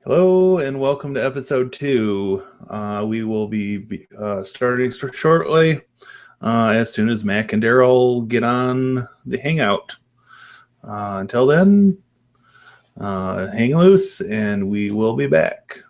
Hello and welcome to episode 2. We will be starting shortly as soon as Mac and Daryl get on the Hangout. Until then, hang loose and we will be back.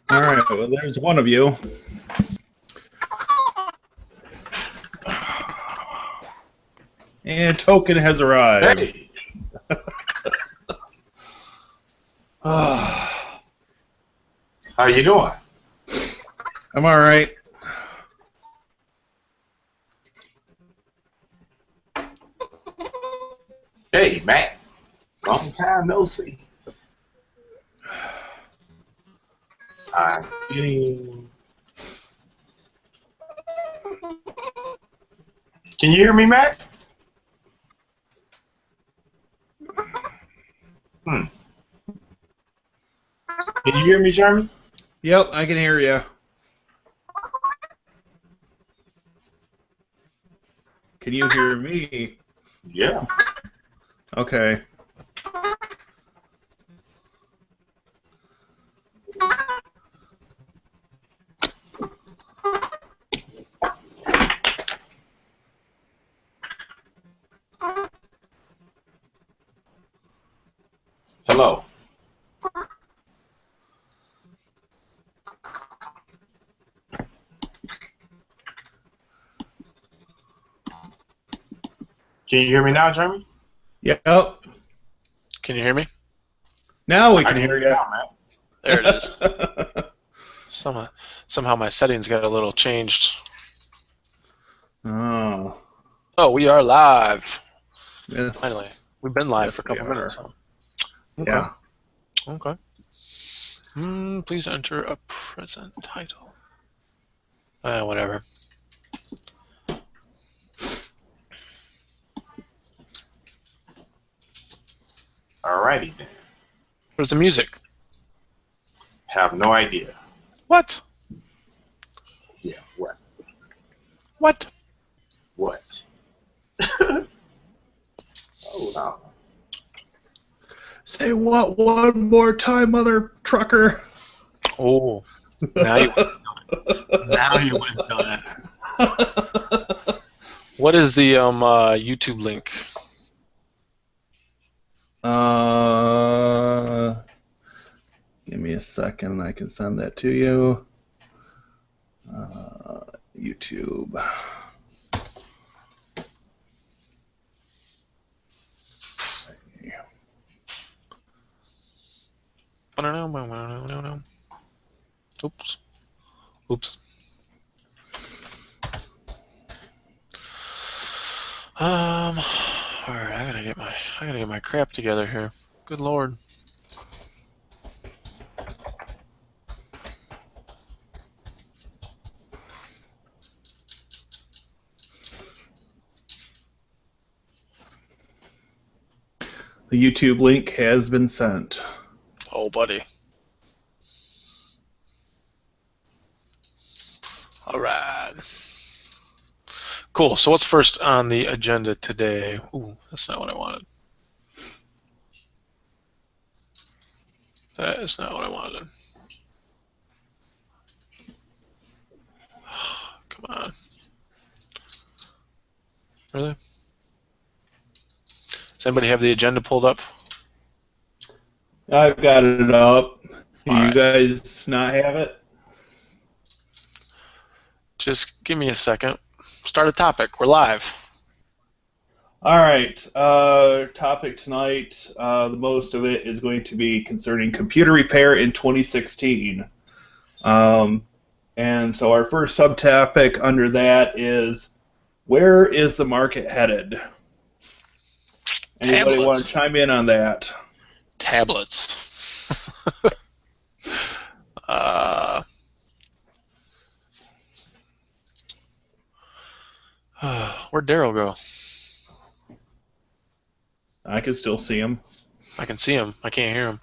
All right, well, there's one of you. And Token has arrived. Hey. How you doing? I'm all right. Hey, Matt. Long time no see. I'm getting... Can you hear me, Matt? Can you hear me, Jeremy? Yep, I can hear you. Can you hear me? Yeah. Okay. Hello. Can you hear me now, Jeremy? Yep. Can you hear me? Now we I can hear you. now, Matt. There it is. Somehow my settings got a little changed. Oh. Oh, we are live. Yes. Finally. We've been live Yes, for a couple we are. minutes. Huh? Okay. Yeah. Okay. Please enter a present title. Whatever. Alrighty then. Where's the music? Have no idea. What? Yeah, what? What? What? Oh, no. Say what one more time, mother trucker. Oh. Now you went and done it. What is the YouTube link? Give me a second and I can send that to you. YouTube. Oops. Oops. All right, I gotta get my crap together here. Good Lord. The YouTube link has been sent. Oh, buddy. All right. Cool. So what's first on the agenda today? Ooh, that's not what I wanted. That is not what I wanted. Come on. Really? Does anybody have the agenda pulled up? I've got it up. Do All you right. guys not have it? Just give me a second. Start a topic. We're live. All right. Topic tonight, the most of it is going to be concerning computer repair in 2016. And so our first subtopic under that is, where is the market headed? Anybody Tablets. want to chime in on that? Tablets. Where'd Daryl go? I can still see him. I can see him. I can't hear him.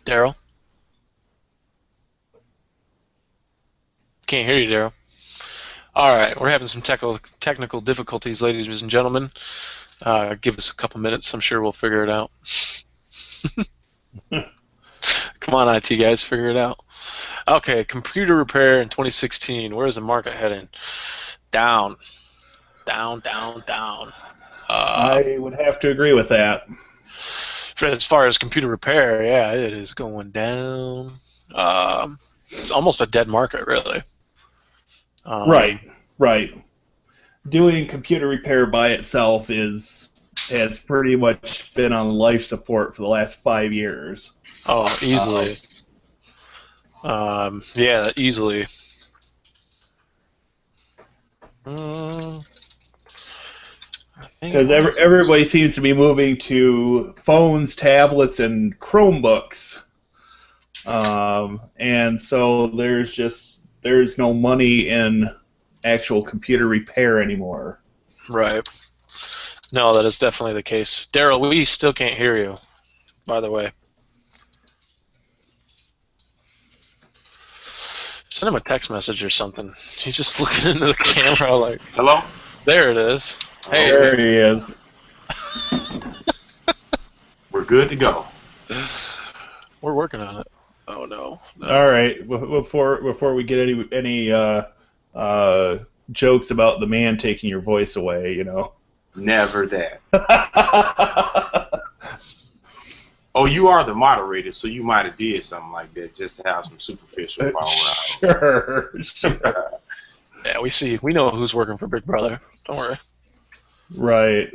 Daryl? Can't hear you, Daryl. All right, we're having some technical difficulties, ladies and gentlemen. Give us a couple minutes. I'm sure we'll figure it out. Come on, IT guys, figure it out. Okay, computer repair in 2016. Where is the market heading? Down. Down, down, down. I would have to agree with that. As far as computer repair, yeah, it is going down. It's almost a dead market, really. Right. Doing computer repair by itself has pretty much been on life support for the last 5 years. Oh, easily. Yeah, easily. Because everybody seems to be moving to phones, tablets, and Chromebooks. And so there's no money in actual computer repair anymore. Right. No, that is definitely the case. Daryl, we still can't hear you, by the way. Send him a text message or something. He's just looking into the camera like... Hello? There it is. Hey. There he is. We're good to go. We're working on it. Oh, no. All right. Before we get any jokes about the man taking your voice away, you know. Never that. Oh, you are the moderator, so you might have did something like that just to have some superficial power. Sure. Yeah, we know who's working for Big Brother. Don't worry. Right.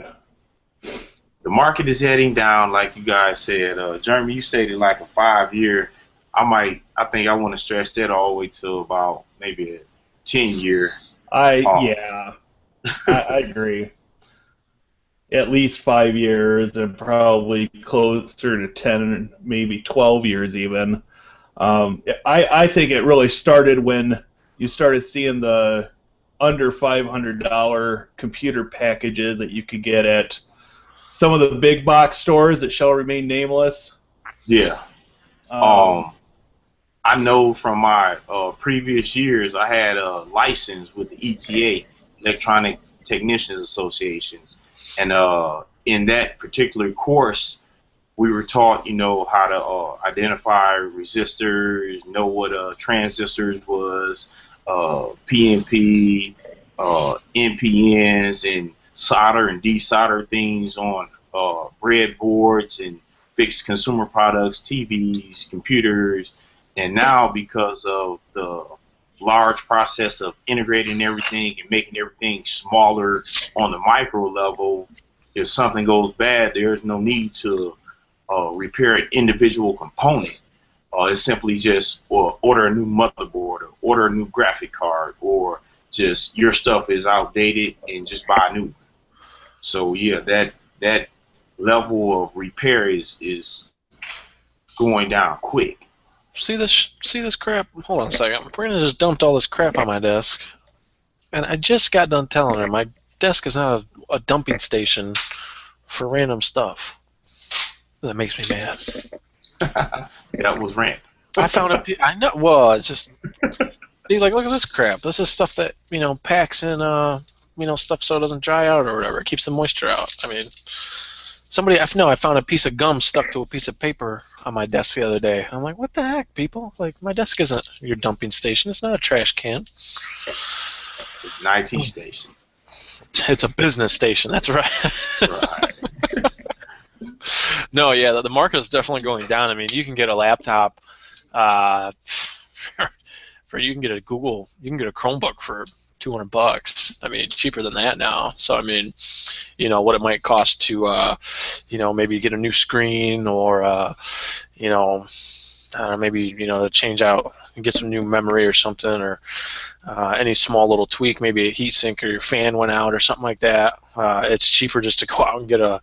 The market is heading down, like you guys said. Jeremy, you stated like a 5-year I think I want to stretch that all the way to about maybe a 10-year. I agree. At least 5 years, and probably closer to 10, maybe 12 years even. I think it really started when you started seeing the under $500 computer packages that you could get at some of the big box stores that shall remain nameless. Yeah. I know from my previous years, I had a license with the ETA, Electronic Technicians Association, and in that particular course, we were taught, how to identify resistors, know what transistors was, PNP, NPNs, and solder and desolder things on breadboards and fixed consumer products, TVs, computers. And now, because of the large process of integrating everything and making everything smaller on the micro level, if something goes bad, there's no need to repair an individual component. It's simply just order a new motherboard, or order a new graphic card, or just your stuff is outdated and just buy a new one. So yeah, that level of repair is going down quick. See this crap? Hold on a second. Brandon just dumped all this crap on my desk, and I just got done telling her my desk is not a dumping station for random stuff. That makes me mad. That was rant. I found a. I know. Well, it's just. He's like, look at this crap. This is stuff that packs in stuff so it doesn't dry out or whatever. It keeps the moisture out. I mean, I found a piece of gum stuck to a piece of paper on my desk the other day. I'm like, what the heck, people? Like, my desk isn't your dumping station. It's not a trash can. It's an IT station. It's a business station. That's right. Right. No, yeah, the market is definitely going down. I mean, you can get a laptop you can get a Chromebook for $200. I mean, cheaper than that now. So I mean, what it might cost to maybe get a new screen, or maybe to change out and get some new memory or something, or any small little tweak, maybe a heat sink or your fan went out or something like that. It's cheaper just to go out and get a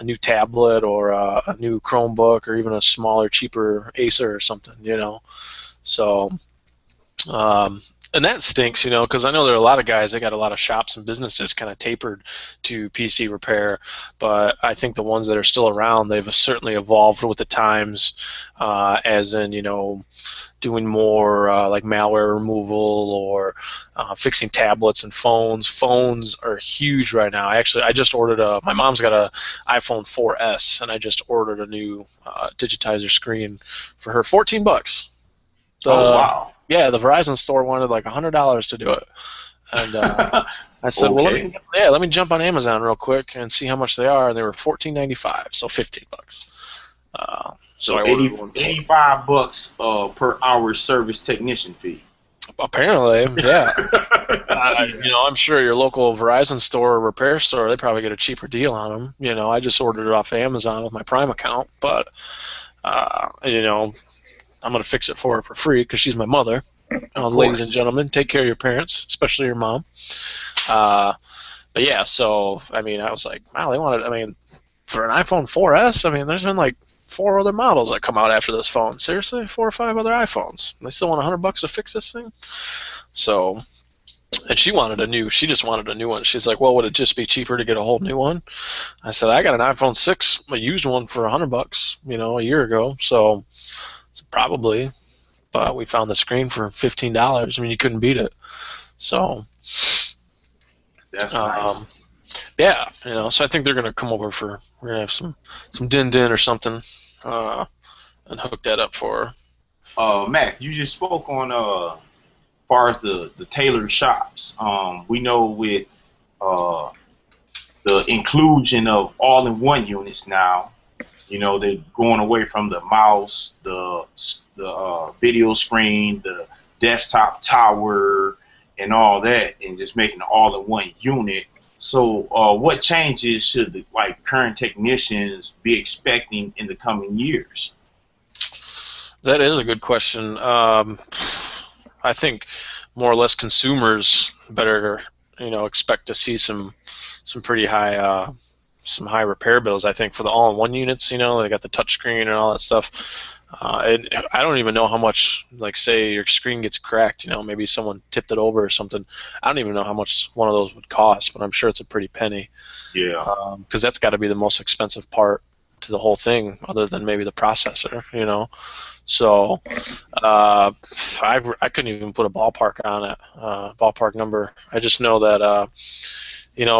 new tablet, or a new Chromebook, or even a smaller, cheaper Acer or something, So, and that stinks, because I know there are a lot of guys, they got a lot of shops and businesses kind of tapered to PC repair, but I think the ones that are still around, they've certainly evolved with the times, as in, doing more like malware removal, or fixing tablets and phones. Phones are huge right now. I just ordered my mom's got a iPhone 4S, and I just ordered a new digitizer screen for her, $14. Oh, wow. Yeah, the Verizon store wanted like $100 to do it, and I said, okay. Well, let me jump on Amazon real quick and see how much they are. And they were $14.95, so $15. So $85 per hour service technician fee. Apparently, yeah. I'm sure your local Verizon store or repair store, they probably get a cheaper deal on them. I just ordered it off Amazon with my Prime account, but I'm going to fix it for her for free because she's my mother. Ladies and gentlemen, take care of your parents, especially your mom. But yeah, so, I mean, I was like, wow, for an iPhone 4S, I mean, there's been like 4 other models that come out after this phone. Seriously? 4 or 5 other iPhones. They still want $100 to fix this thing? So, and she just wanted a new one. She's like, well, would it just be cheaper to get a whole new one? I said, I got an iPhone 6, a used one for $100, a year ago, so probably, but we found the screen for $15. I mean, you couldn't beat it. So that's nice. Yeah, so I think they're gonna come over we're gonna have some din or something, and hook that up for her. Mac, you just spoke on as far as the tailored shops. We know with the inclusion of all-in-one units now, they're going away from the mouse, the video screen, the desktop tower, and all that, and just making it all-in-one unit. So what changes should the current technicians be expecting in the coming years? That is a good question. I think more or less consumers better, expect to see some pretty high some high repair bills. I think for the all-in-one units, they got the touchscreen and all that stuff. I don't even know how much, like, say your screen gets cracked, maybe someone tipped it over or something. I don't even know how much one of those would cost, but I'm sure it's a pretty penny. Yeah. Because that's got to be the most expensive part to the whole thing, other than maybe the processor. So I couldn't even put a ballpark on it, ballpark number. I just know that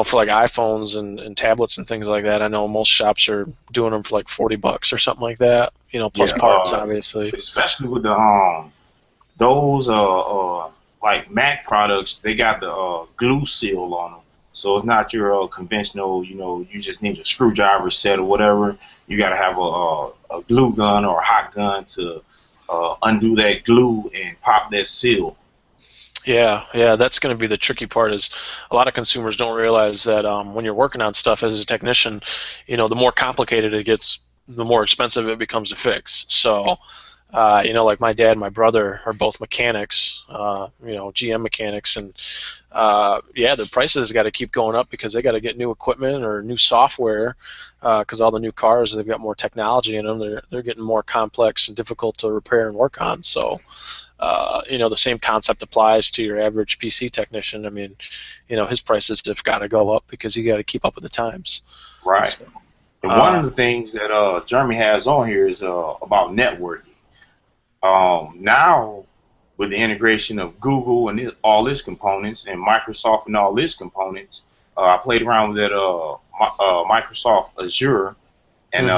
for like iPhones and tablets and things like that, I know most shops are doing them for like $40 or something like that. Plus Yeah. parts, obviously. Especially with the those like Mac products, they got the glue seal on them. So it's not your conventional, you just need a screwdriver set or whatever. You got to have a glue gun or a hot gun to undo that glue and pop that seal. Yeah, that's going to be the tricky part. Is a lot of consumers don't realize that when you're working on stuff as a technician, the more complicated it gets, the more expensive it becomes to fix. So, like my dad and my brother are both mechanics, GM mechanics, and their prices got to keep going up because they got to get new equipment or new software because all the new cars, they've got more technology in them. They're getting more complex and difficult to repair and work on. So. The same concept applies to your average PC technician. I mean, his prices have got to go up because you got to keep up with the times. Right. So, and one of the things that Jeremy has on here is about networking. Now, with the integration of Google and all its components and Microsoft and all its components, I played around with that Microsoft Azure, and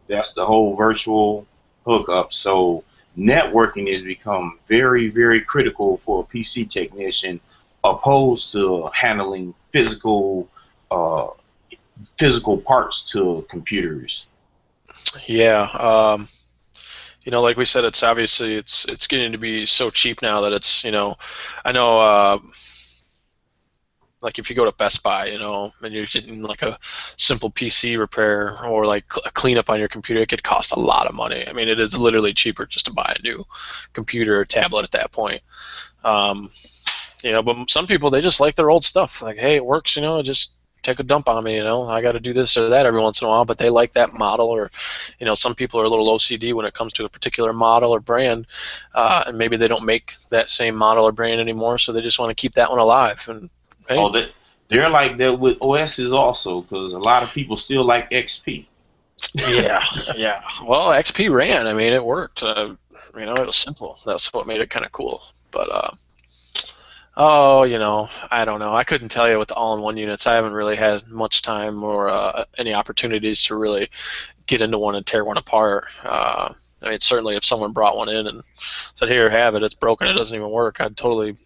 that's the whole virtual hookup. So networking has become very, very critical for a PC technician, opposed to handling physical parts to computers. Yeah, like we said, it's obviously it's getting to be so cheap now that it's I know. Like if you go to Best Buy, and you're getting like a simple PC repair or like a cleanup on your computer, it could cost a lot of money. I mean, it is literally cheaper just to buy a new computer or tablet at that point. But some people, they just like their old stuff. Like, hey, it works, just take a dump on me, I got to do this or that every once in a while, but they like that model. Or, some people are a little OCD when it comes to a particular model or brand, and maybe they don't make that same model or brand anymore, so they just want to keep that one alive. And hey. Oh, they're like that with OSs also, because a lot of people still like XP. Yeah. Well, XP ran. I mean, it worked. It was simple. That's what made it kind of cool. But I don't know. I couldn't tell you with the all-in-one units. I haven't really had much time or any opportunities to really get into one and tear one apart. I mean, certainly if someone brought one in and said, "Here, have it. It's broken. It doesn't even work," I'd totally,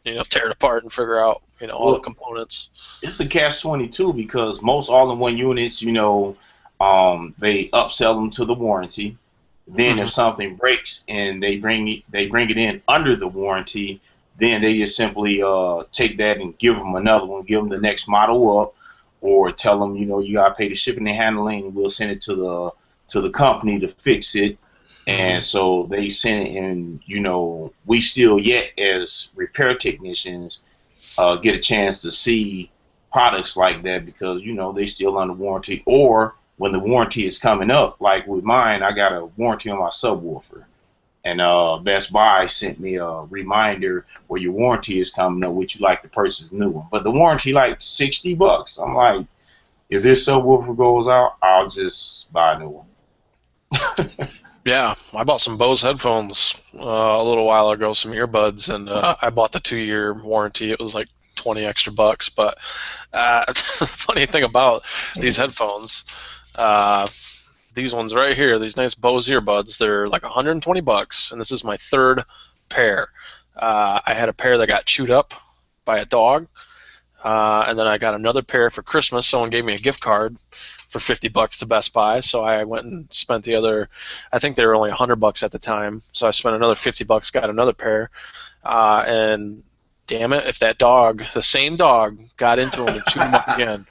tear it apart and figure out, all the components. It's the catch-22 because most all-in-one units, they upsell them to the warranty. Then if something breaks and they bring it in under the warranty, then they just simply take that and give them another one, give them the next model up, or tell them, you got to pay the shipping and handling, and we'll send it to the company to fix it. And so they send it, and we still yet as repair technicians get a chance to see products like that because they still under warranty. Or when the warranty is coming up, like with mine, I got a warranty on my subwoofer, and Best Buy sent me a reminder where your warranty is coming up. Would you like to purchase a new one? But the warranty like $60. I'm like, if this subwoofer goes out, I'll just buy a new one. Yeah, I bought some Bose headphones a little while ago, some earbuds, and I bought the 2-year warranty. It was like $20 extra. But the funny thing about these headphones, these ones right here, these nice Bose earbuds, they're like $120, and this is my third pair. I had a pair that got chewed up by a dog, and then I got another pair for Christmas. Someone gave me a gift card for $50 to Best Buy, so I went and spent the other. I think they were only $100 at the time, so I spent another $50, got another pair, and damn it, if that dog, the same dog, got into him and chewed him up again,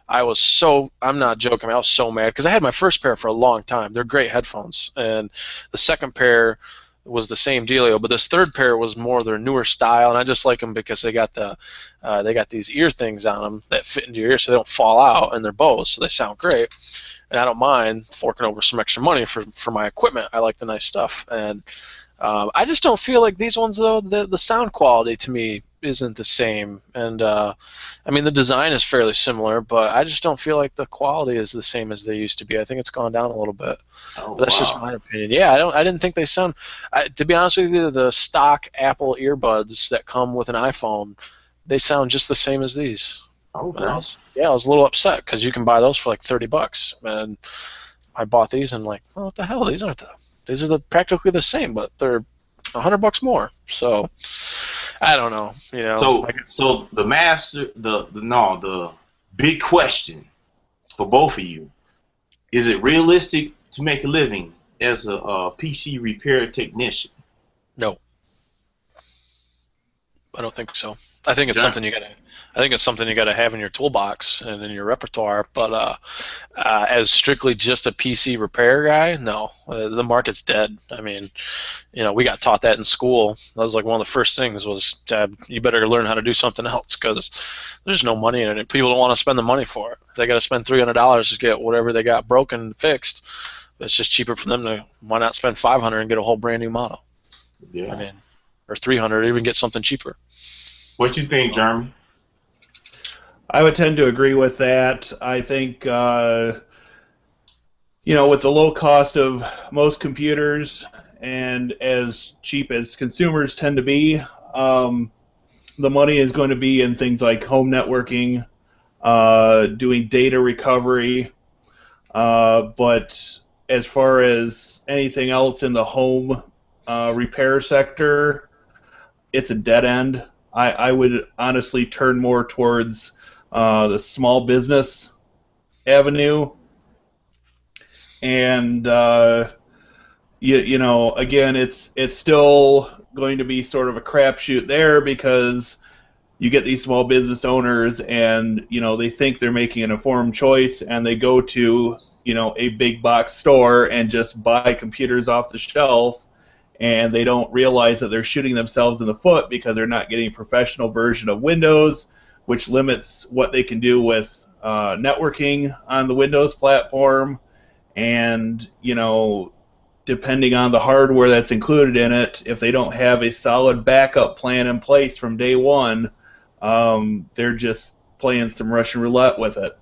I'm not joking, I was so mad because I had my first pair for a long time. They're great headphones, and the second pair was the same dealio, but this third pair was more their newer style, and I just like them because they got these ear things on them that fit into your ear so they don't fall out, and they're Bose, so they sound great. And I don't mind forking over some extra money for my equipment. I like the nice stuff, and I just don't feel like these ones, though, the sound quality to me isn't the same. And I mean, the design is fairly similar, but I just don't feel like the quality is the same as they used to be. I think it's gone down a little bit. Oh, But that's just wow. my opinion. Yeah, I didn't think they sound. To be honest with you, the stock Apple earbuds that come with an iPhone, they sound just the same as these. And Okay. I was a little upset because you can buy those for like $30, and I bought these and like, well, what the hell? These are practically the same, but they're $100 more. So I don't know. So, so the master, the big question for both of you: is it realistic to make a living as a PC repair technician? No, I don't think so. I think it's Yeah. something you gotta. I think it's something you gotta have in your toolbox and in your repertoire. But as strictly just a PC repair guy, no, the market's dead. I mean, we got taught that in school. That was like one of the first things was you better learn how to do something else because there's no money in it. People don't want to spend the money for it. They got to spend $300 to get whatever they got broken fixed. It's just cheaper for them to why not spend $500 and get a whole brand new model. Yeah. I mean, or $300, even get something cheaper. What you think, Jeremy? I would tend to agree with that. I think, with the low cost of most computers and as cheap as consumers tend to be, the money is going to be in things like home networking, doing data recovery. But as far as anything else in the home repair sector, it's a dead end. I would honestly turn more towards the small business avenue. And, again, it's still going to be sort of a crapshoot there because you get these small business owners and, they think they're making an informed choice and they go to, a big box store and just buy computers off the shelf, and they don't realize that they're shooting themselves in the foot because they're not getting a professional version of Windows, which limits what they can do with networking on the Windows platform. And, depending on the hardware that's included in it, if they don't have a solid backup plan in place from day one, they're just playing some Russian roulette with it.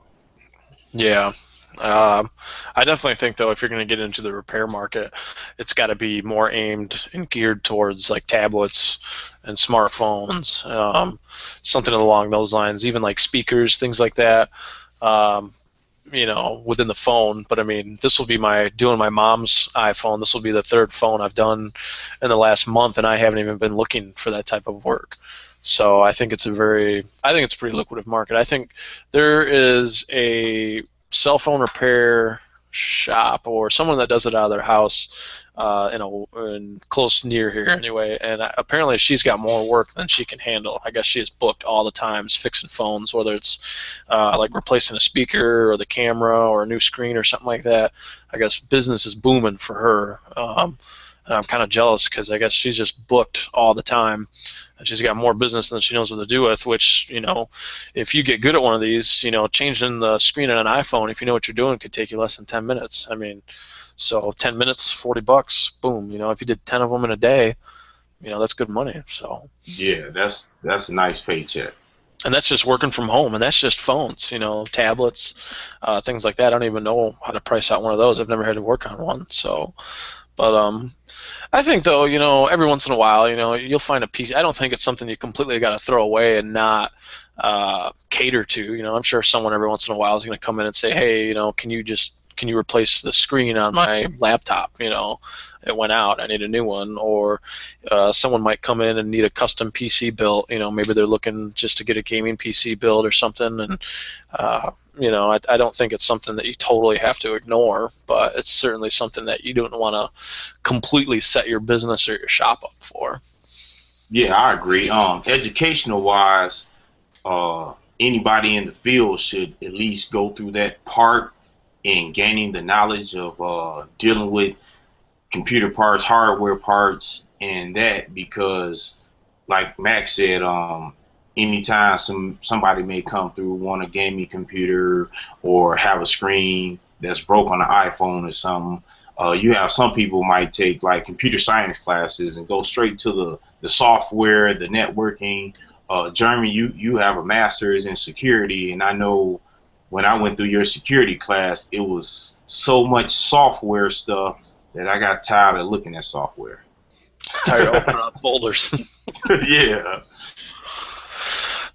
Yeah. I definitely think, though, if you're going to get into the repair market, it's got to be more aimed and geared towards like tablets and smartphones, something along those lines, even like speakers, things like that, within the phone. But I mean, this will be doing my mom's iPhone. This will be the third phone I've done in the last month, and I haven't even been looking for that type of work. So I think it's a pretty lucrative market. I think there is a cell phone repair shop or someone that does it out of their house in close near here anyway, and apparently she's got more work than she can handle. I guess she is booked all the times fixing phones, whether it's like replacing a speaker or the camera or a new screen or something like that. I guess business is booming for her, and I'm kind of jealous because I guess she's just booked all the time. And she's got more business than she knows what to do with, which, if you get good at one of these, changing the screen on an iPhone, if you know what you're doing, could take you less than 10 minutes. I mean, so 10 minutes, $40, boom. If you did 10 of them in a day, that's good money. So Yeah, that's a nice paycheck. and that's just working from home, and that's just phones, tablets, things like that. I don't even know how to price out one of those. I've never had to work on one, so. But I think, though, every once in a while, you'll find a piece. I don't think it's something you completely got to throw away and not cater to. I'm sure someone every once in a while is going to come in and say, hey, can you replace the screen on my laptop? It went out. I need a new one. Or someone might come in and need a custom PC built. Maybe they're looking just to get a gaming PC built or something. And I don't think it's something that you totally have to ignore, but it's certainly something that you don't want to completely set your business or your shop up for. Yeah, I agree. Educational wise, anybody in the field should at least go through that part in gaining the knowledge of dealing with computer parts, hardware parts, and that, because like Max said, anytime somebody may come through, want a gaming computer or have a screen that's broke on an iPhone or something, you have some people might take like computer science classes and go straight to the software, the networking. Jeremy, you have a master's in security, and I know when I went through your security class, it was so much software stuff that I got tired of looking at software. Tired of opening up folders. Yeah.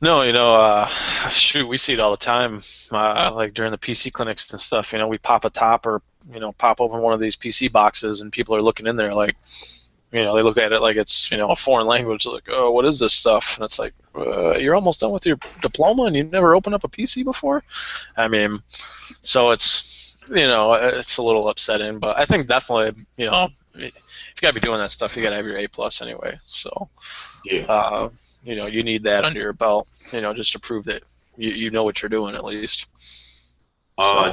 No, shoot, we see it all the time. Like during the PC clinics and stuff, we pop a top or, pop open one of these PC boxes and people are looking in there like, they look at it like it's, a foreign language. Like, oh, what is this stuff? And it's like, you're almost done with your diploma and you've never opened up a PC before? I mean, so it's, it's a little upsetting. But I think definitely, if you got to be doing that stuff, you got to have your A+ anyway. So, yeah. You need that under your belt, just to prove that you know what you're doing at least.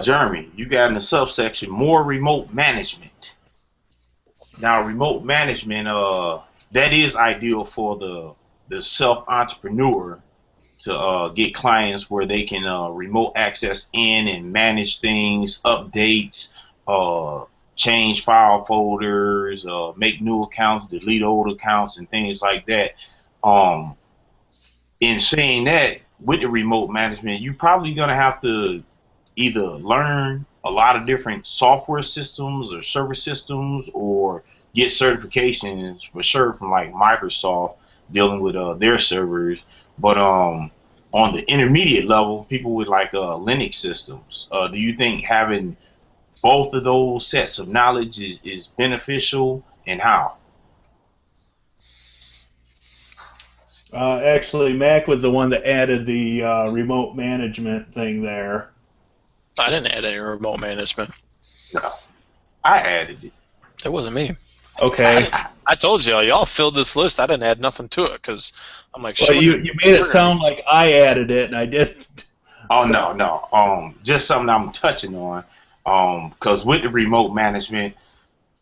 Jeremy, you got in the subsection more remote management. Now, remote management, that is ideal for the self-entrepreneur to get clients where they can remote access in and manage things, updates, change file folders, make new accounts, delete old accounts, and things like that. In saying that, with the remote management, you're probably going to have to either learn a lot of different software systems or server systems, or get certifications for sure from like Microsoft dealing with their servers. But on the intermediate level, people with like Linux systems, do you think having both of those sets of knowledge is beneficial, and how? Actually, Mac was the one that added the remote management thing there. I didn't add any remote management. No, I added it. It wasn't me. Okay. I told y'all filled this list. I didn't add nothing to it because I'm like, well, you made it sound like I added it, and I didn't. Oh, no. Just something I'm touching on. Because with the remote management,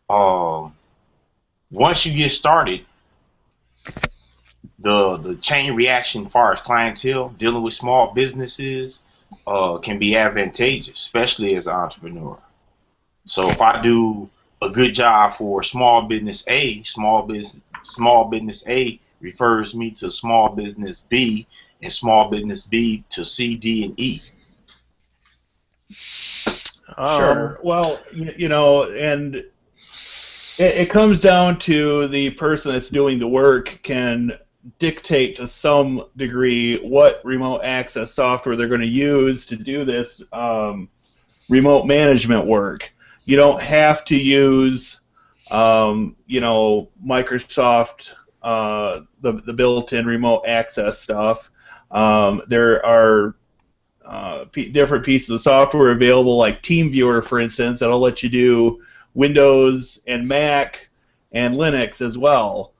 once you get started, the chain reaction as far as clientele, dealing with small businesses, can be advantageous, especially as an entrepreneur. So if I do a good job for small business A, small business A refers me to small business B, and small business B to C, D, and E. Sure. Well, and it comes down to the person that's doing the work can dictate to some degree what remote access software they're going to use to do this remote management work. You don't have to use, Microsoft, the built-in remote access stuff. There are different pieces of software available, like TeamViewer, for instance, that'll let you do Windows and Mac and Linux as well.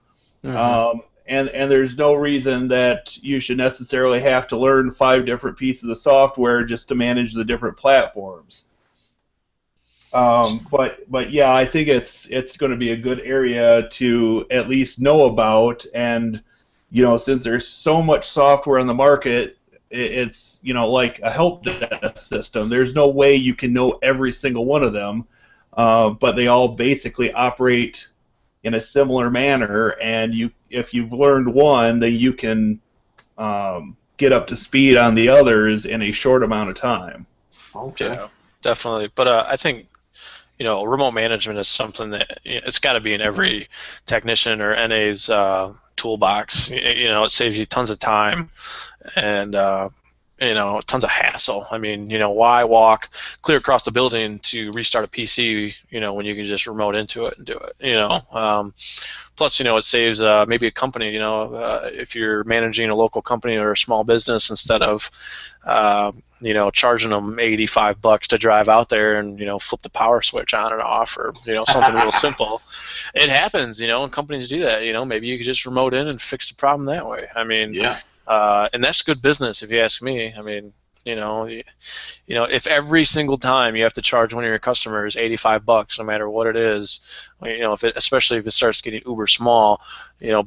Mm-hmm. And there's no reason that you should necessarily have to learn 5 different pieces of software just to manage the different platforms. But yeah, I think it's going to be a good area to at least know about. And since there's so much software on the market, it's like a help desk system. There's no way you can know every single one of them, but they all basically operate in a similar manner, and if you've learned one, then you can get up to speed on the others in a short amount of time. Okay. Yeah, definitely. But I think remote management is something that it's got to be in every technician or NA's toolbox. It saves you tons of time and tons of hassle. I mean, why walk clear across the building to restart a PC, when you can just remote into it and do it, Plus, it saves maybe a company, if you're managing a local company or a small business, instead of, charging them $85 to drive out there and, flip the power switch on and off, or, something real simple. It happens, and companies do that, maybe you could just remote in and fix the problem that way. I mean, yeah. And that's good business if you ask me. I mean, if every single time you have to charge one of your customers $85, no matter what it is, especially if it starts getting uber small,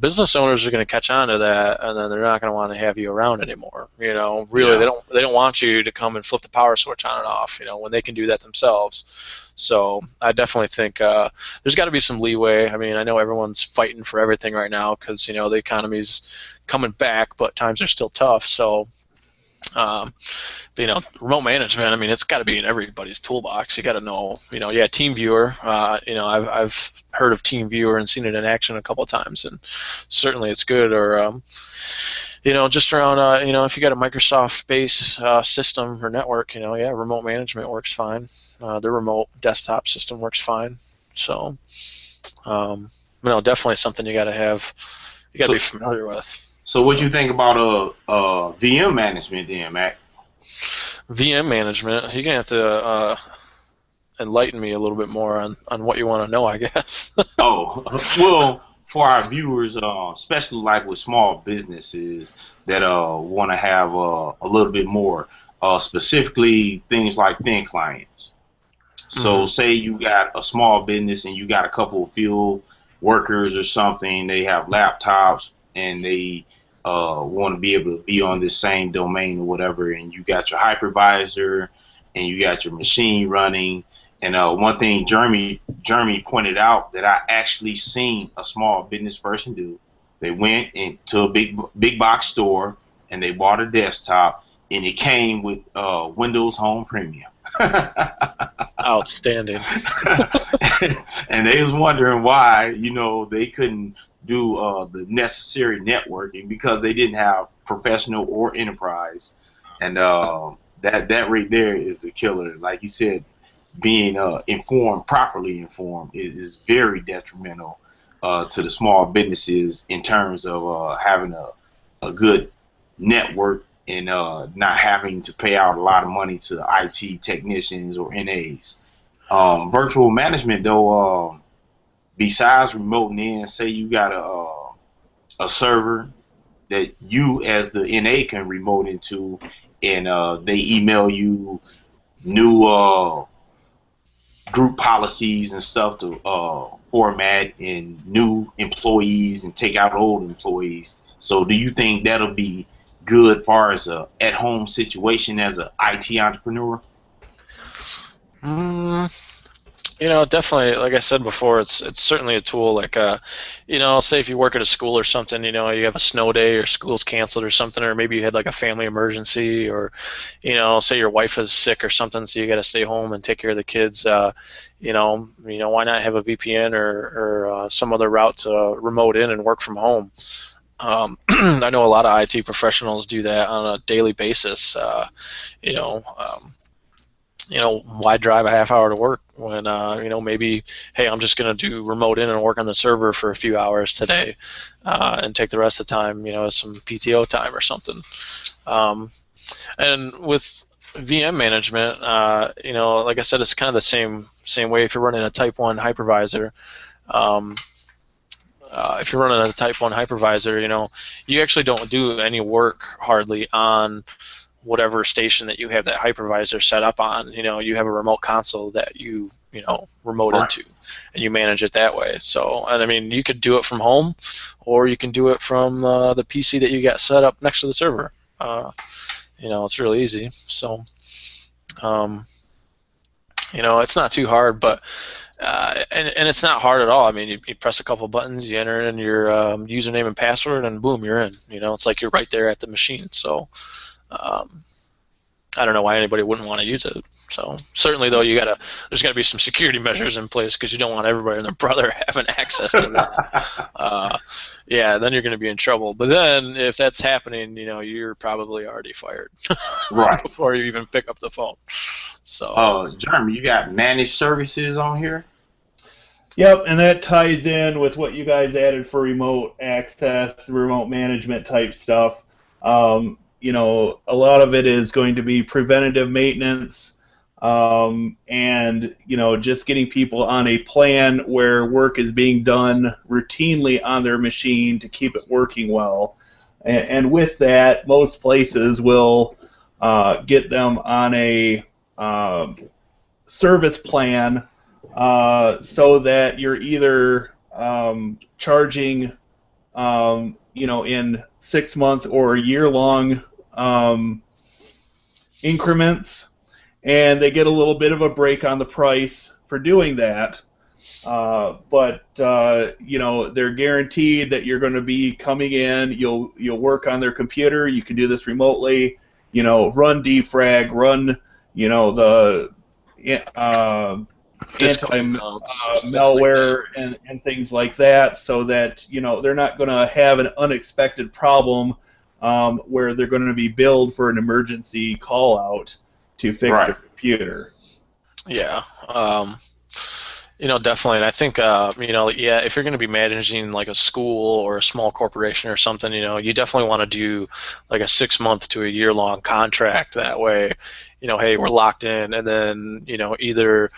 business owners are going to catch on to that, and then they're not going to want to have you around anymore. Really, Yeah. they don't want you to come and flip the power switch on and off, when they can do that themselves. So I definitely think there's got to be some leeway. I mean, I know everyone's fighting for everything right now because the economy's coming back, but times are still tough. So. Remote management, I mean, it's got to be in everybody's toolbox. You got to know, TeamViewer. I've heard of TeamViewer and seen it in action a couple of times, and certainly it's good. Or, just around, if you got a Microsoft-based system or network, remote management works fine. The remote desktop system works fine. So, definitely something you got to have. You got to be familiar with. So what do you think about VM management then, Mac? VM management, you're going to have to enlighten me a little bit more on what you want to know, I guess. Oh, well, for our viewers, especially like with small businesses that want to have a little bit more, specifically things like thin clients. So say you got a small business and you got a couple of field workers or something, they have laptops and they want to be able to be on this same domain or whatever, and you got your hypervisor and you got your machine running. And one thing Jeremy pointed out that I actually seen a small business person do, they went into a big box store and they bought a desktop, and it came with Windows Home Premium. Outstanding. And they was wondering why, they couldn't do the necessary networking because they didn't have professional or enterprise. And that right there is the killer. Like he said, being properly informed is very detrimental to the small businesses in terms of having a good network and not having to pay out a lot of money to IT technicians or NAs. Virtual management, though, besides remoting in, say you got a server that you as the NA can remote into, and they email you new group policies and stuff to format, and new employees and take out old employees. So do you think that'll be good far as a at-home situation as an IT entrepreneur? Definitely, like I said before, it's certainly a tool. Like, say if you work at a school or something, you have a snow day or school's canceled or something, or maybe you had like a family emergency, or, say your wife is sick or something, so you got to stay home and take care of the kids. Why not have a VPN or some other route to remote in and work from home? I know a lot of IT professionals do that on a daily basis. Why drive a half hour to work when, maybe, hey, I'm just going to do remote in and work on the server for a few hours today and take the rest of the time, as some PTO time or something. And with VM management, like I said, it's kind of the same way if you're running a Type 1 hypervisor. If you're running a Type 1 hypervisor, you actually don't do any work hardly on whatever station that you have that hypervisor set up on. You have a remote console that you remote into, and you manage it that way. So, and I mean, you could do it from home, or you can do it from the PC that you got set up next to the server. It's really easy. So, it's not too hard, but and it's not hard at all. I mean, you press a couple buttons, you enter in your username and password, and boom, you're in. It's like you're right there at the machine. So, I don't know why anybody wouldn't want to use it. So certainly, though, there's got to be some security measures in place because you don't want everybody and their brother having access to that. Then you're going to be in trouble. But then, if that's happening, you're probably already fired, Right, before you even pick up the phone. So, Jeremy, you got managed services on here? Yep, and that ties in with what you guys added for remote access, remote management type stuff. A lot of it is going to be preventative maintenance, and just getting people on a plan where work is being done routinely on their machine to keep it working well. and with that, most places will get them on a service plan so that you're either charging, in 6-month or year-long increments, and they get a little bit of a break on the price for doing that. But they're guaranteed that you're going to be coming in. You'll work on their computer. You can do this remotely. Run defrag, run the anti-malware and things like that, so that they're not going to have an unexpected problem where they're going to be billed for an emergency call out to fix their computer. Yeah. Definitely. And I think, if you're going to be managing like a school or a small corporation or something, you definitely want to do like a 6-month to a year-long contract. That way, hey, we're locked in, and then, either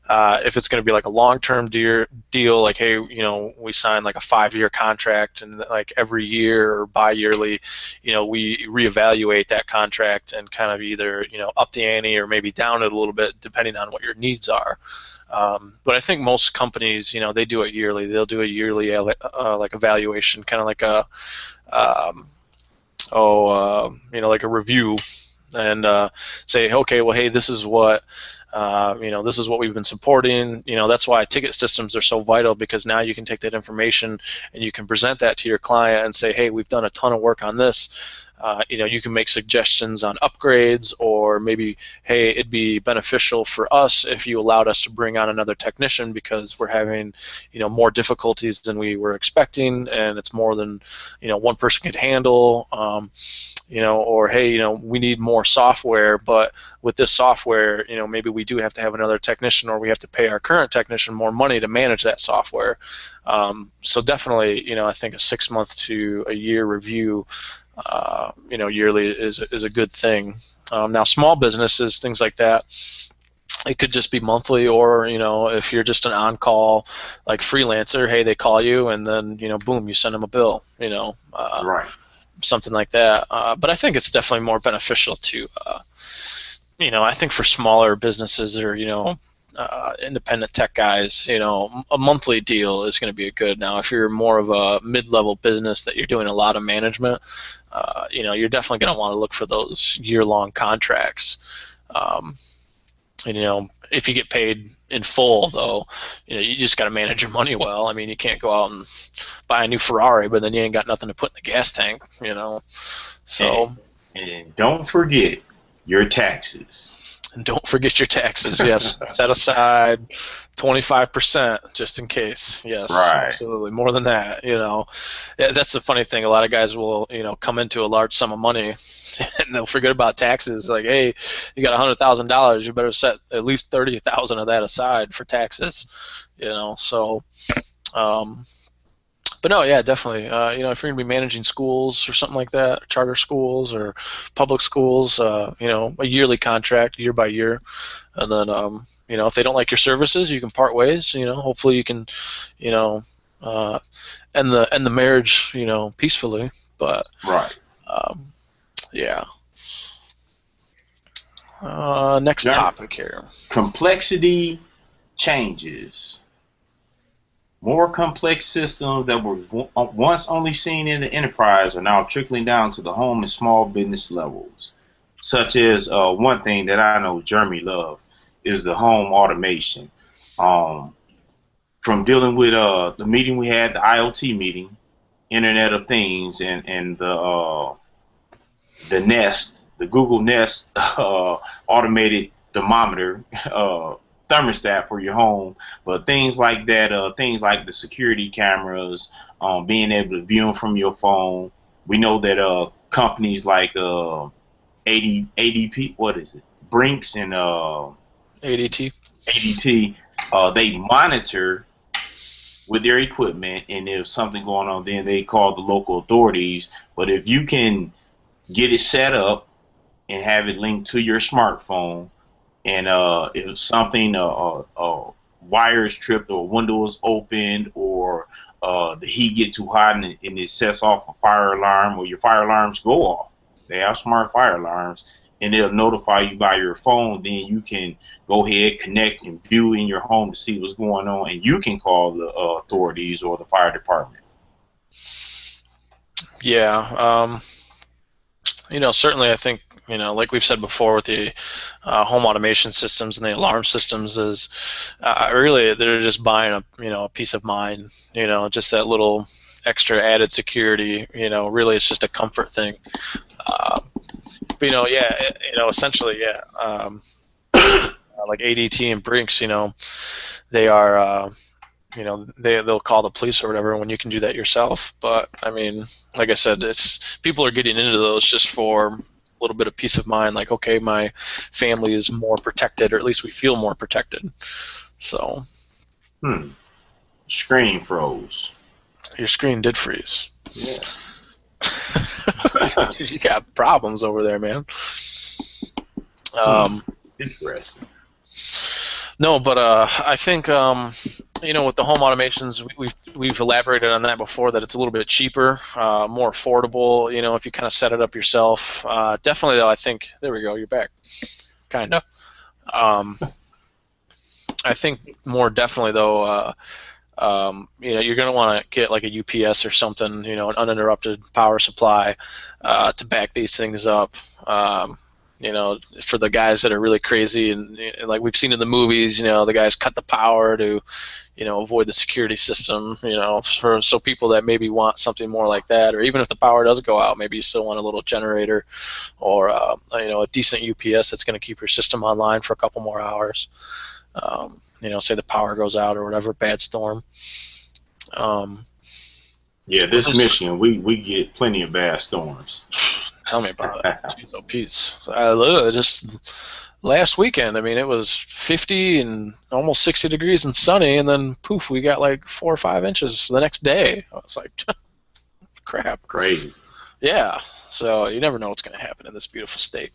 if it's going to be like a long-term deal, like, hey, we sign like a 5-year contract, and like every year or bi-yearly, we reevaluate that contract and kind of either, up the ante or maybe down it a little bit depending on what your needs are. But I think most companies, they do it yearly. They'll do a yearly like evaluation, kind of like like a review, and say, okay, well, hey, this is what this is what we've been supporting. That's why ticket systems are so vital, because now you can take that information and you can present that to your client and say, hey, we've done a ton of work on this. You can make suggestions on upgrades, or maybe, hey, it'd be beneficial for us if you allowed us to bring on another technician because we're having, more difficulties than we were expecting, and it's more than, one person could handle. Or hey, we need more software, but with this software, maybe we do have to have another technician, or we have to pay our current technician more money to manage that software. So definitely, I think a 6-month to a year review, yearly is a good thing. Now, small businesses, things like that, it could just be monthly, or if you're just an on-call like freelancer, hey, they call you and then boom, you send them a bill, right, something like that. But I think it's definitely more beneficial to, I think for smaller businesses or independent tech guys, a monthly deal is going to be a good. Now, if you're more of a mid-level business that you're doing a lot of management, you're definitely going to want to look for those year-long contracts. If you get paid in full, though, you just got to manage your money well. I mean, you can't go out and buy a new Ferrari, but then you ain't got nothing to put in the gas tank, So. And don't forget your taxes. And don't forget your taxes. Yes, set aside 25% just in case. Yes, right. Absolutely. More than that, Yeah, that's the funny thing. A lot of guys will, come into a large sum of money, and they'll forget about taxes. Like, hey, you got $100,000. You better set at least $30,000 of that aside for taxes. So. But no, yeah, definitely. If you're going to be managing schools or something like that, charter schools or public schools, a yearly contract, year by year, and then, if they don't like your services, you can part ways. Hopefully you can, end the marriage, peacefully. But right, yeah. Next topic here. Complexity changes. More complex systems that were once only seen in the enterprise are now trickling down to the home and small business levels, such as one thing that I know Jeremy loves is the home automation. From dealing with the meeting we had, the IoT meeting, Internet of Things, and the Nest, the Google Nest automated thermometer thermostat for your home, but things like that, things like the security cameras, being able to view them from your phone. We know that companies like ADP, what is it, Brinks and ADT, they monitor with their equipment, and if something going on, then they call the local authorities. But if you can get it set up and have it linked to your smartphone, and if something wires tripped or windows opened or the heat get too hot and it sets off a fire alarm, or your fire alarms go off. They have smart fire alarms, and they'll notify you by your phone. Then you can go ahead, connect, and view in your home to see what's going on, and you can call the authorities or the fire department. Yeah, certainly I think, like we've said before with the home automation systems and the alarm systems is really they're just buying a peace of mind, just that little extra added security, really it's just a comfort thing. But essentially, like ADT and Brinks, they are, they'll call the police or whatever when you can do that yourself. But I mean, like I said, people are getting into those just for a little bit of peace of mind. Like, okay, my family is more protected, or at least we feel more protected. So. Screen froze. Your screen did freeze. Yeah. You got problems over there, man. Interesting. No, but I think with the home automations, we've elaborated on that before, that it's a little bit cheaper, more affordable. If you kind of set it up yourself. Definitely, though, I think there we go. You're back. Kinda. I think more definitely though. You're going to want to get like a UPS or something, an uninterrupted power supply to back these things up. For the guys that are really crazy and like we've seen in the movies, the guys cut the power to, avoid the security system, so people that maybe want something more like that, or even if the power does go out, maybe you still want a little generator or, a decent UPS that's going to keep your system online for a couple more hours. Say the power goes out or whatever, bad storm. This Michigan, we get plenty of bad storms. Tell me about it. Jeez, oh, Pete. Just last weekend, I mean, it was 50 and almost 60 degrees and sunny, and then poof, we got like 4 or 5 inches the next day. I was like, crap. Crazy. Yeah. So you never know what's going to happen in this beautiful state.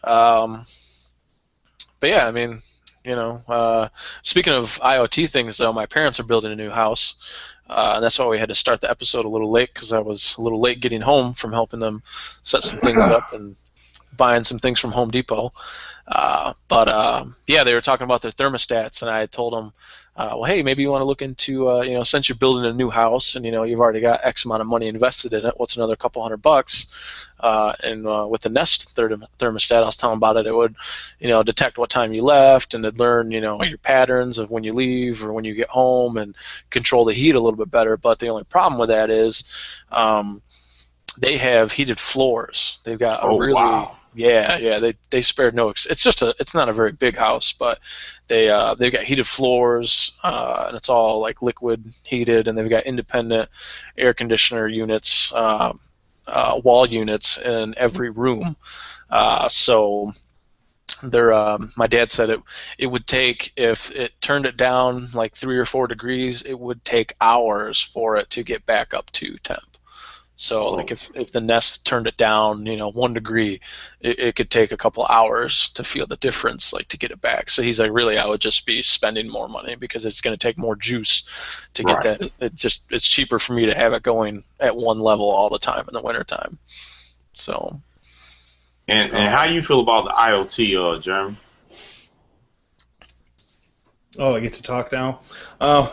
But yeah, I mean, speaking of IoT things, though, my parents are building a new house, and that's why we had to start the episode a little late, because I was a little late getting home from helping them set some things up and buying some things from Home Depot. They were talking about their thermostats, and I told them, well, hey, maybe you want to look into, since you're building a new house and, you've already got X amount of money invested in it, what's another couple $100? And with the Nest thermostat, I was telling about it, it would, detect what time you left, and it'd learn, your patterns of when you leave or when you get home, and control the heat a little bit better. But the only problem with that is they have heated floors. They've got a really... Wow. Yeah, they spared no. It's not a very big house, but they've got heated floors, and it's all like liquid heated, and they've got independent air conditioner units, wall units in every room. So they're my dad said it would take, if it turned it down like 3 or 4 degrees, it would take hours for it to get back up to temp. So like if the Nest turned it down, 1 degree, it could take a couple hours to feel the difference, like to get it back. So he's like, really, I would just be spending more money, because it's going to take more juice to get that. It's cheaper for me to have it going at one level all the time in the wintertime. So. And how you feel about the IoT, Jeremy? Oh, I get to talk now? Wow.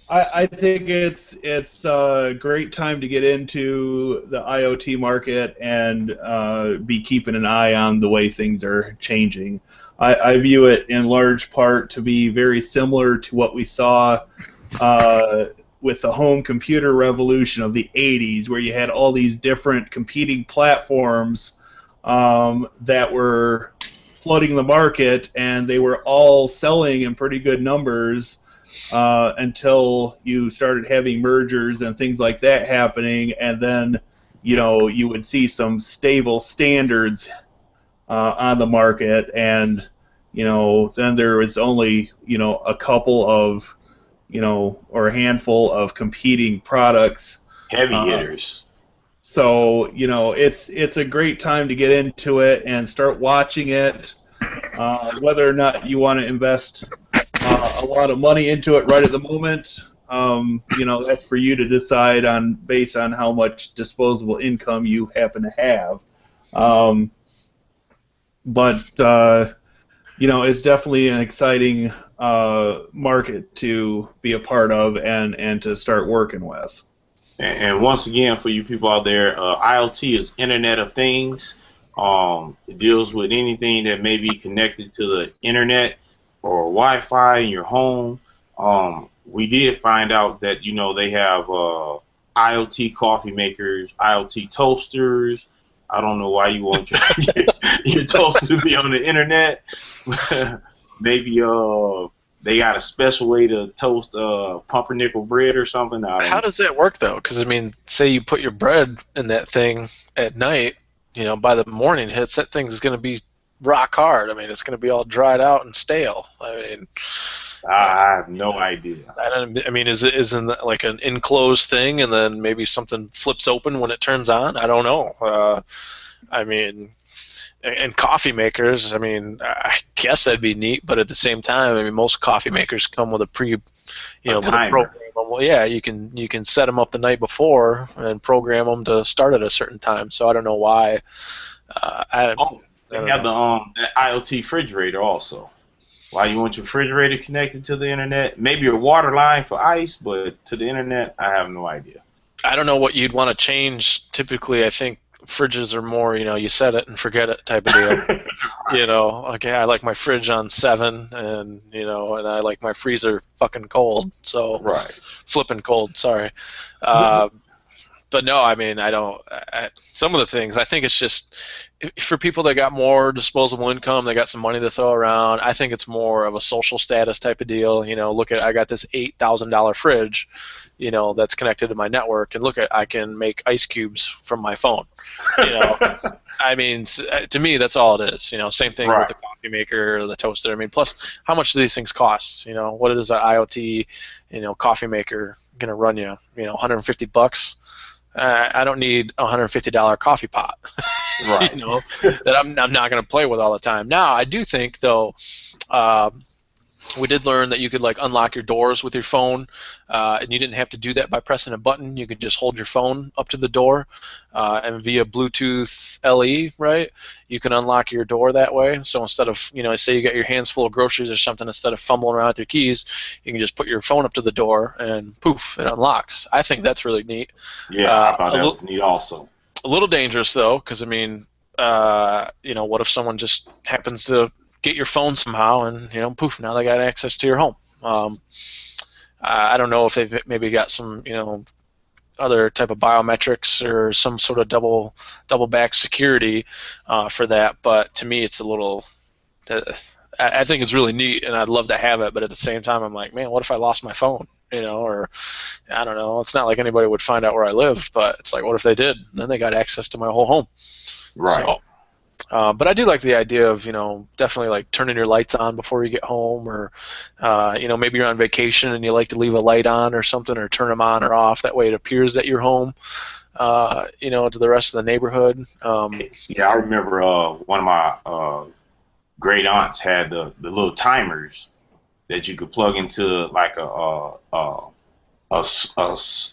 I think it's a great time to get into the IoT market and be keeping an eye on the way things are changing. I view it in large part to be very similar to what we saw with the home computer revolution of the 80s, where you had all these different competing platforms that were flooding the market, and they were all selling in pretty good numbers until you started having mergers and things like that happening, and then you would see some stable standards on the market, and then there was only a couple of or a handful of competing products. Heavy hitters. So, it's a great time to get into it and start watching it. Whether or not you want to invest a lot of money into it right at the moment, that's for you to decide on based on how much disposable income you happen to have. But it's definitely an exciting market to be a part of and to start working with. And once again, for you people out there, IoT is Internet of Things. It deals with anything that may be connected to the internet or Wi-Fi in your home. We did find out that they have IoT coffee makers, IoT toasters. I don't know why you want your toaster to be on the internet. Maybe they got a special way to toast pumpernickel bread or something. How does that work though? Because I mean, say you put your bread in that thing at night, by the morning hits, that thing's going to be rock hard. I mean, it's going to be all dried out and stale. I mean, I have no idea. I mean, isn't that like an enclosed thing, and then maybe something flips open when it turns on? I don't know. I mean, and coffee makers. I mean, I guess that'd be neat, but at the same time, I mean, most coffee makers come with a with a program. Well, yeah, you can set them up the night before and program them to start at a certain time. So I don't know why. They have the IoT refrigerator also. Why you want your refrigerator connected to the internet? Maybe a water line for ice, but to the internet, I have no idea. I don't know what you'd want to change. Typically, I think fridges are more, you set it and forget it type of deal. Okay, I like my fridge on 7, and and I like my freezer fucking cold. So right, flipping cold. Sorry. But no, I mean, some of the things, I think it's just for people that got more disposable income, they got some money to throw around. I think it's more of a social status type of deal. Look at, I got this $8,000 fridge, that's connected to my network, and look at, I can make ice cubes from my phone. I mean, to me, that's all it is. Same thing with the coffee maker or the toaster. I mean, plus, how much do these things cost? What is an IoT, coffee maker gonna run you? $150. I don't need a $150 coffee pot, right? That I'm not going to play with all the time. Now, I do think though, we did learn that you could unlock your doors with your phone, and you didn't have to do that by pressing a button. You could just hold your phone up to the door, and via Bluetooth LE, right? You can unlock your door that way. So instead of, say you got your hands full of groceries or something, instead of fumbling around with your keys, you can just put your phone up to the door and poof, it unlocks. I think that's really neat. Yeah, I thought that was neat also. A little dangerous though, because I mean, what if someone just happens to get your phone somehow, and poof, now they got access to your home. I don't know if they've maybe got some other type of biometrics or some sort of double back security for that, but to me it's a little. I think it's really neat, and I'd love to have it, but at the same time I'm like, man, what if I lost my phone? Or I don't know. It's not like anybody would find out where I lived, but it's like, what if they did? Then they got access to my whole home. Right. So, but I do like the idea of, definitely turning your lights on before you get home, or, maybe you're on vacation and you like to leave a light on or something, or turn them on or off. That way it appears that you're home, to the rest of the neighborhood. Yeah, I remember one of my great aunts had the little timers that you could plug into like a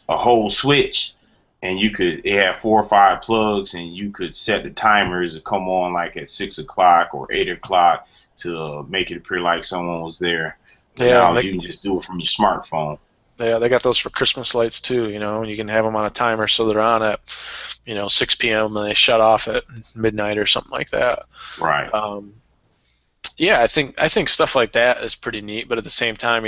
whole switch. And it had 4 or 5 plugs, and you could set the timers to come on at 6 o'clock or 8 o'clock to make it appear like someone was there. Yeah, now you can just do it from your smartphone. Yeah, they got those for Christmas lights too. You can have them on a timer so they're on at 6 p.m. and they shut off at midnight or something like that. Right. Yeah, I think stuff like that is pretty neat, but at the same time,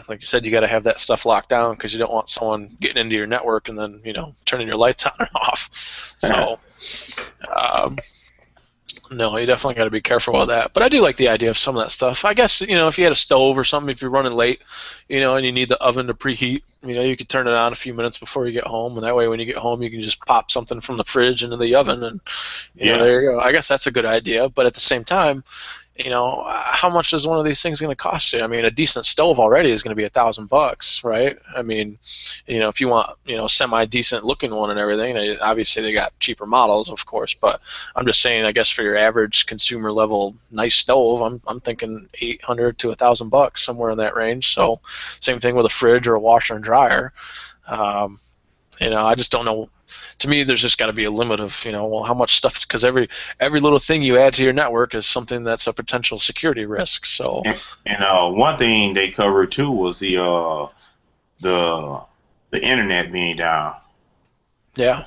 like you said, you got to have that stuff locked down because you don't want someone getting into your network and then, turning your lights on and off. So, no, you definitely got to be careful with that. But I do like the idea of some of that stuff. I guess, if you had a stove or something, if you're running late, and you need the oven to preheat, you could turn it on a few minutes before you get home, and that way when you get home, you can just pop something from the fridge into the oven, and there you go. I guess that's a good idea, but at the same time, how much is one of these things going to cost you? I mean, a decent stove already is going to be $1,000, right? I mean, if you want, semi-decent looking one and everything, obviously they got cheaper models, of course, but I'm just saying, I guess for your average consumer level nice stove, I'm thinking $800 to $1,000, somewhere in that range. So same thing with a fridge or a washer and dryer. I just don't know. To me, there's just got to be a limit of, well, how much stuff, because every little thing you add to your network is something that's a potential security risk. So, and one thing they covered too was the internet being down. Yeah.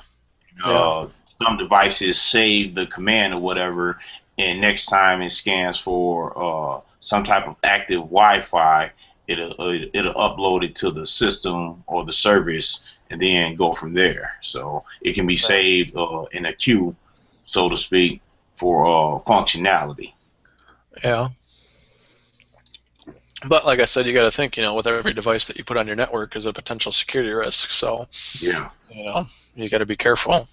Some devices save the command or whatever, and next time it scans for some type of active Wi-Fi, it'll upload it to the system or the service, and then go from there. So it can be saved in a queue, so to speak, for functionality. Yeah. But like I said, you got to think, with every device that you put on your network is a potential security risk. So yeah, you got to be careful.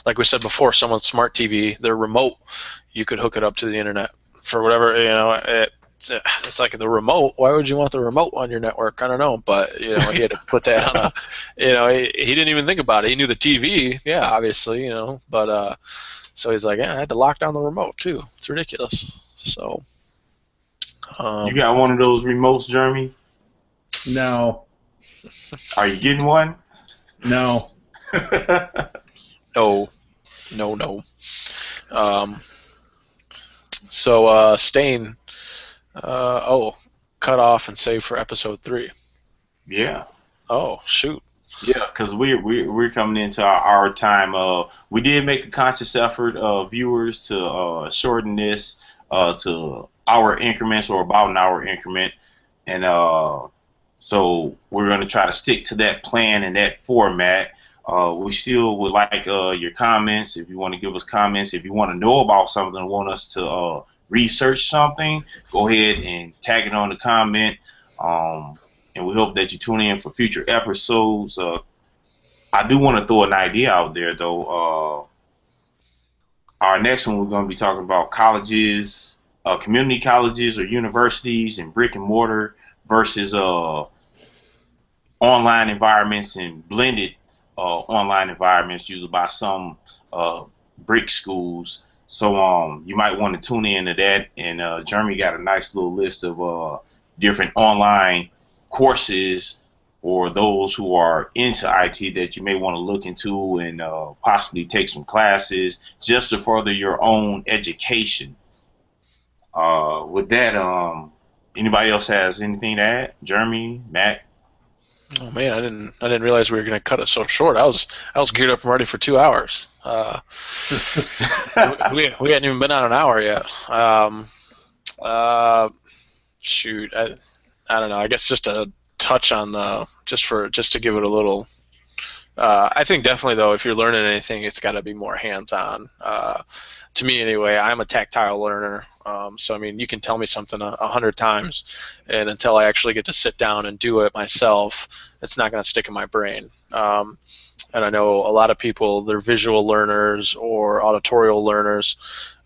Like we said before, someone's smart TV, their remote, you could hook it up to the internet for whatever. It's like the remote. Why would you want the remote on your network? I don't know, but he had to put that on a. He didn't even think about it. He knew the TV, yeah, obviously, but so he's like, yeah, I had to lock down the remote too. It's ridiculous. So. You got one of those remotes, Jeremy? No. Are you getting one? No. No. So Stain. Cut off and save for episode 3. Yeah. Oh, shoot. Yeah, because we're coming into our time. We did make a conscious effort, viewers, to shorten this to hour increments or about an hour increment, and so we're going to try to stick to that plan and that format. We still would like your comments. If you want to give us comments, if you want to know about something and want us to research something, go ahead and tag it on the comment. And we hope that you tune in for future episodes. I do want to throw an idea out there, though. Our next one, we're going to be talking about colleges, community colleges or universities and brick and mortar versus online environments and blended online environments used by some brick schools. So you might want to tune into that. And Jeremy got a nice little list of different online courses for those who are into IT that you may want to look into and possibly take some classes just to further your own education. With that, anybody else has anything to add? Jeremy, Matt? Oh man, I didn't realize we were going to cut it so short. I was geared up and ready for 2 hours. We hadn't even been on an hour yet. Shoot, I don't know. I guess just a touch on the just to give it a little. I think definitely though, if you're learning anything, it's got to be more hands-on. To me anyway, I'm a tactile learner. So I mean, you can tell me something 100 times, and until I actually get to sit down and do it myself, it's not going to stick in my brain. And I know a lot of people, they're visual learners or auditorial learners,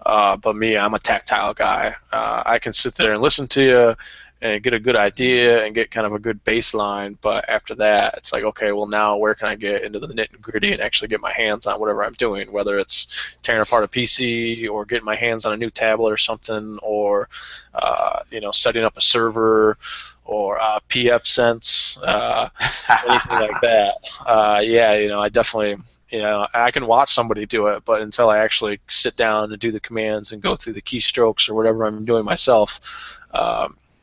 but me, I'm a tactile guy. I can sit there and listen to you and get a good idea and get kind of a good baseline, but after that, it's like, okay, well now where can I get into the nitty-gritty and actually get my hands on whatever I'm doing, whether it's tearing apart a PC or getting my hands on a new tablet or something, or setting up a server or pfSense, anything like that. I definitely, I can watch somebody do it, but until I actually sit down and do the commands and go through the keystrokes or whatever I'm doing myself,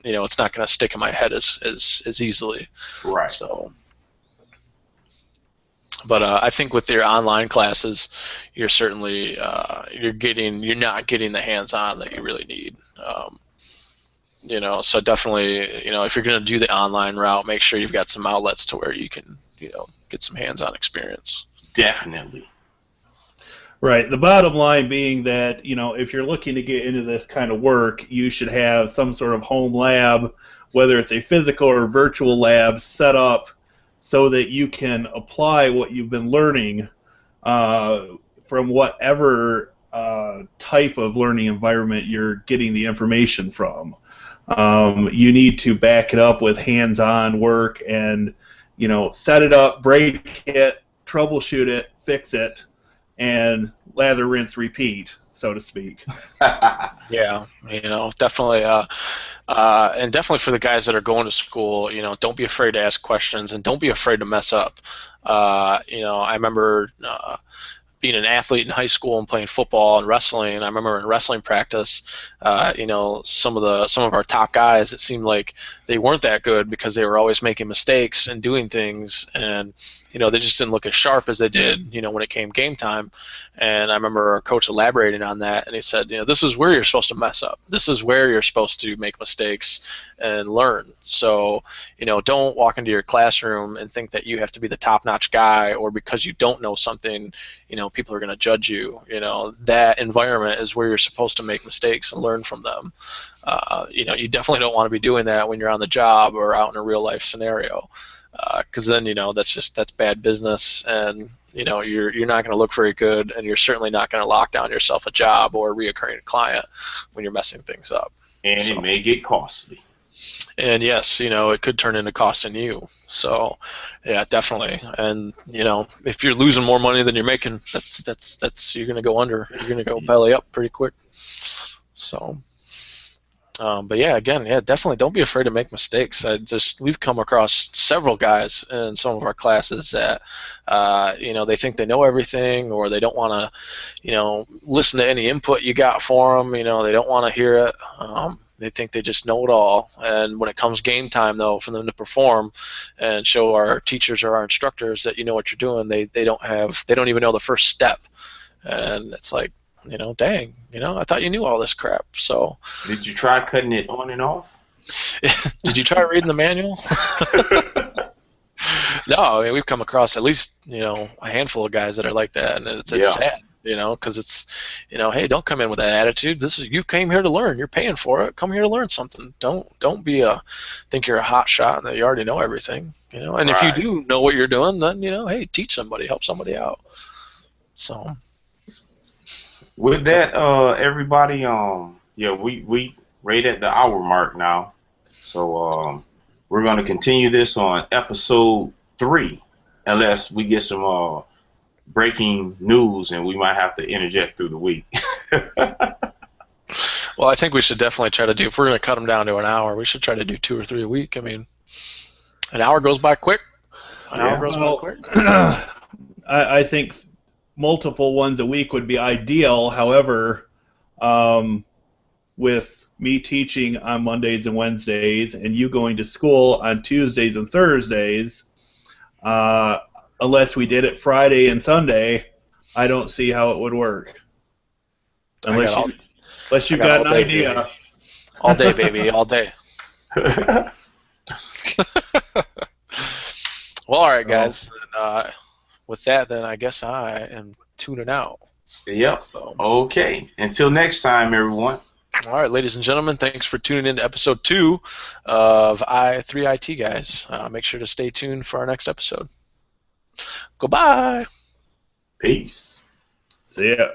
it's not going to stick in my head as easily. Right. So, but I think with your online classes, you're certainly you're not getting the hands-on that you really need. So definitely, if you're going to do the online route, make sure you've got some outlets to where you can, get some hands-on experience. Definitely. Right. The bottom line being that, if you're looking to get into this kind of work, you should have some sort of home lab, whether it's a physical or virtual lab, set up so that you can apply what you've been learning from whatever type of learning environment you're getting the information from. You need to back it up with hands-on work and, set it up, break it, troubleshoot it, fix it, and lather, rinse, repeat, so to speak. Yeah, definitely. And definitely for the guys that are going to school, don't be afraid to ask questions and don't be afraid to mess up. I remember being an athlete in high school and playing football and wrestling. I remember in wrestling practice, some of our top guys, it seemed like they weren't that good because they were always making mistakes and doing things, and they just didn't look as sharp as they did, when it came game time. And I remember our coach elaborating on that, and he said, this is where you're supposed to mess up. This is where you're supposed to make mistakes and learn. So, don't walk into your classroom and think that you have to be the top-notch guy, or because you don't know something, people are going to judge you. That environment is where you're supposed to make mistakes and learn from them. You definitely don't want to be doing that when you're on the job or out in a real-life scenario. Because then that's bad business, and you're not going to look very good, and you're certainly not going to lock down yourself a job or a reoccurring client when you're messing things up. And it may get costly. And yes, it could turn into costing you. So, yeah, definitely. And if you're losing more money than you're making, that's you're going to go under. You're going to go belly up pretty quick. So. But yeah, again, definitely don't be afraid to make mistakes. We've come across several guys in some of our classes that, they think they know everything, or they don't want to, listen to any input you got for them. They don't want to hear it. They think they just know it all. And when it comes game time, though, for them to perform and show our teachers or our instructors that you know what you're doing, they don't even know the first step. And it's like, dang, I thought you knew all this crap. So, did you try cutting it on and off? Did you try reading the manual? No, we've come across at least, a handful of guys that are like that, and it's sad, because it's, hey, don't come in with that attitude. You came here to learn. You're paying for it. Come here to learn something. Don't think you're a hot shot and that you already know everything, And right. If you do know what you're doing, then, hey, teach somebody, help somebody out. So. With that, everybody, we right at the hour mark now, so we're going to continue this on episode 3, unless we get some breaking news, and we might have to interject through the week. Well, I think we should definitely try to do. If we're going to cut them down to an hour, we should try to do 2 or 3 a week. I mean, an hour goes by quick. Hour goes by quick. I think multiple ones a week would be ideal. However, with me teaching on Mondays and Wednesdays and you going to school on Tuesdays and Thursdays, unless we did it Friday and Sunday, I don't see how it would work. Unless you've got an idea. Baby. All day, baby, all day. Well, all right, guys. With that, then I guess I am tuning out. Yep. So. Okay. Until next time, everyone. All right, ladies and gentlemen, thanks for tuning in to episode 2 of I3IT Guys. Make sure to stay tuned for our next episode. Goodbye. Peace. See ya.